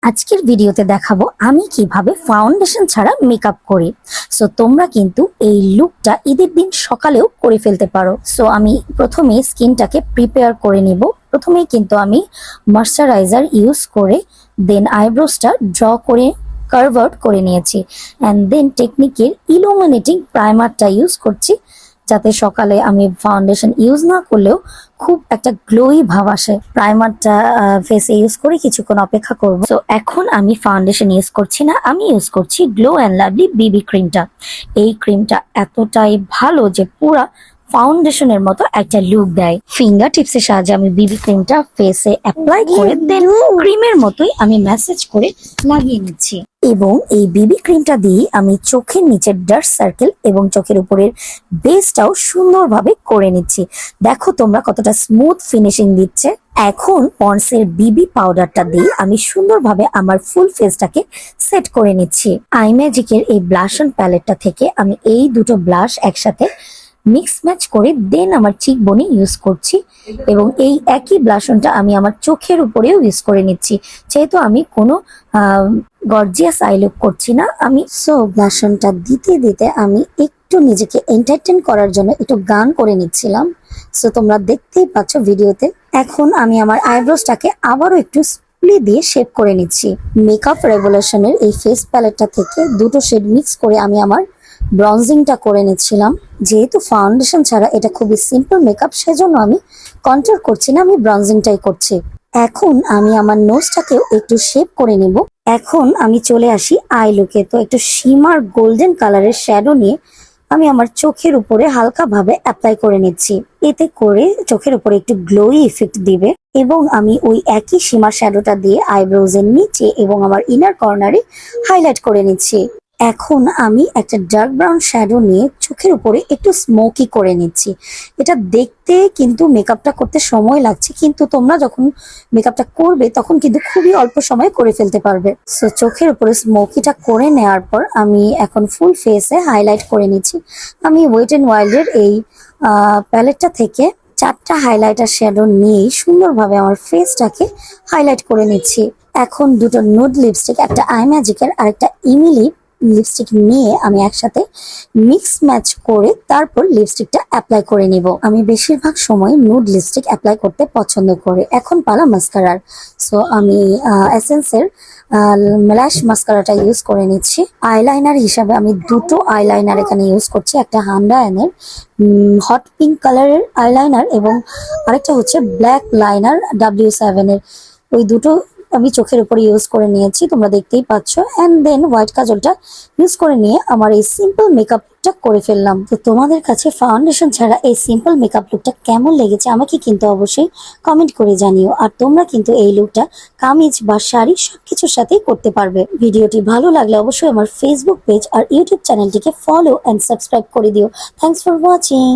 আজকের ভিডিওতে দেখাবো আমি কিভাবে ফাউন্ডেশন ছাড়া মেকআপ করি। সো তোমরা কিন্তু এই লুকটা ঈদের দিন সকালেও করে ফেলতে পারো। সো আমি প্রথমে স্কিনটাকে প্রিপেয়ার করে নিব। প্রথমেই কিন্তু আমি ময়শ্চারাইজার ইউজ করে দেন আইব্রোসটা ড্র করে কার্ভ আউট করে নিয়েছি অ্যান্ড দেন টেকনিকের ইলুমিনেটিং প্রাইমারটা ইউজ করছি, যাতে সকালে আমি ফাউন্ডেশন ইউজ না করলেও খুব একটা গ্লোই ভাব আসে। প্রাইমারটা ফেসে ইউজ করে কিছুক্ষণ অপেক্ষা করব। তো এখন আমি ফাউন্ডেশন ইউজ করছি না, আমি ইউজ করছি গ্লো অ্যান্ড লাভলি বিবি ক্রিমটা। এই ক্রিমটা এতটাই ভালো যে পুরা ফাউন্ডেশনের মতো একটা লুক দেয়। ফিঙ্গার টিপসের সাহায্যে আমি বিবি ক্রিমটা ফেসে অ্যাপ্লাই করে দেন ক্রিমের মতোই আমি ম্যাসেজ করে লাগিয়ে নিচ্ছি। এবং এই বিবি ক্রিমটা দিয়ে আমি চোখের নিচের ডার্ক সার্কেল এবং চোখের উপরের বেসটাও সুন্দরভাবে করে নিচ্ছি। দেখো তোমরা কতটা স্মুথ ফিনিশিং দিচ্ছে। এখন পন্ডসের বিবি পাউডারটা দিয়ে আমি সুন্দরভাবে আমার ফুল ফেসটাকে সেট করে নিচ্ছি। আই ম্যাজিকের এই ব্লাশ অন প্যালেটটা থেকে আমি এই দুটো ব্লাশ একসাথে মিক্স ম্যাচ করে দেন আমার চিক বোনে ইউজ করছি এবং এই একই ব্লাশনটা আমি আমার চোখের উপরেও ইউজ করে নিচ্ছি, যেহেতু আমি কোনো গর্জিয়াস আই লুক করছি না। আমি ব্লাশনটা দিতে দিতে আমি একটু নিজেকে এন্টারটেইন করার জন্য একটু গান করে নিচ্ছিলাম। সো তোমরা দেখতেই পাচ্ছ ভিডিওতে। এখন আমি আমার আইব্রোসটাকে আবারও একটু স্প্লি দিয়ে শেপ করে নিচ্ছি। মেকআপ রেভলিউশনের এই ফেস প্যালেটটা থেকে দুটো শেড মিক্স করে আমি আমার ব্রঞ্জিংটা করে নিচ্ছিলাম। যেহেতু ফাউন্ডেশন ছাড়া এটা খুবই সিম্পল মেকআপ, সেজন্য আমি কন্ট্রোল করছি না, আমি ব্রঞ্জিংটাই করছি। এখন আমি আমার নোজটাকেও একটু শেপ করে নিব। এখন আমি চলে আসি আই লুকে। তো একটু শিমার গোল্ডেন কালারের শ্যাডো নিয়ে আমি আমার চোখের উপরে হালকা ভাবে অ্যাপ্লাই করে নিচ্ছি। এতে করে চোখের উপরে একটু গ্লোই ইফেক্ট দিবে। এবং আমি ওই একই শিমার শ্যাডোটা দিয়ে আইব্রোজের নিচে এবং আমার ইনার কর্নারে হাইলাইট করে নিচ্ছি। এখন আমি একটা ডার্ক ব্রাউন শ্যাডো নিয়ে চোখের উপরে একটু স্মোকি করে নিচ্ছি। এটা দেখতে কিন্তু মেকআপটা করতে সময় লাগছে, কিন্তু তোমরা যখন মেকআপটা করবে তখন কিন্তু খুবই অল্প সময়ে করে ফেলতে পারবে। সো চোখের উপরে স্মোকিটা করে নেওয়ার পর আমি এখন ফুল ফেসে হাইলাইট করে নিচ্ছি। আমি ওয়েট অ্যান্ড ওয়াইল্ডের এই প্যালেটটা থেকে 4টা হাইলাইটার শ্যাডো নিয়েই সুন্দরভাবে আমার ফেসটাকে হাইলাইট করে নিচ্ছি। এখন দুটো নুড লিপস্টিক, একটা আই ম্যাজিকের আর একটা ইমিলি লিপস্টিক নিয়ে আমি একসাথে মিক্স ম্যাচ করে তারপর লিপস্টিকটা অ্যাপ্লাই করে নিব। আমি বেশিরভাগ সময় নুড লিপস্টিক অ্যাপ্লাই করতে পছন্দ করি। এখন পালা মাস্কারার। সো আমি এসেন্সের ল্যাশ মাস্কারাটা ইউজ করে নিচ্ছি। আইলাইনার হিসাবে আমি দুটো আইলাইনার এখানে ইউজ করছি। একটা হান্ডায়নের হট পিঙ্ক কালারের আইলাইনার এবং আরেকটা হচ্ছে ব্ল্যাক লাইনার W7 এর। ওই দুটো আমি চোখের উপরে ইউজ করে নিয়েছি, তোমরা দেখতেই পাচ্ছ। অ্যান্ড দেন হোয়াইট কাজলটা ইউজ করে নিয়ে আমার এই সিম্পল মেকআপটা করে ফেললাম। তো তোমাদের কাছে ফাউন্ডেশন ছাড়া এই সিম্পল মেকআপ লুকটা কেমন লেগেছে আমাকে কিন্তু অবশ্যই কমেন্ট করে জানিও। আর তোমরা কিন্তু এই লুকটা কামিজ বা শাড়ি সবকিছুর সাথেই করতে পারবে। ভিডিওটি ভালো লাগলে অবশ্যই আমার ফেসবুক পেজ আর ইউটিউব চ্যানেলটিকে ফলো অ্যান্ড সাবস্ক্রাইব করে দিও। Thanks for watching.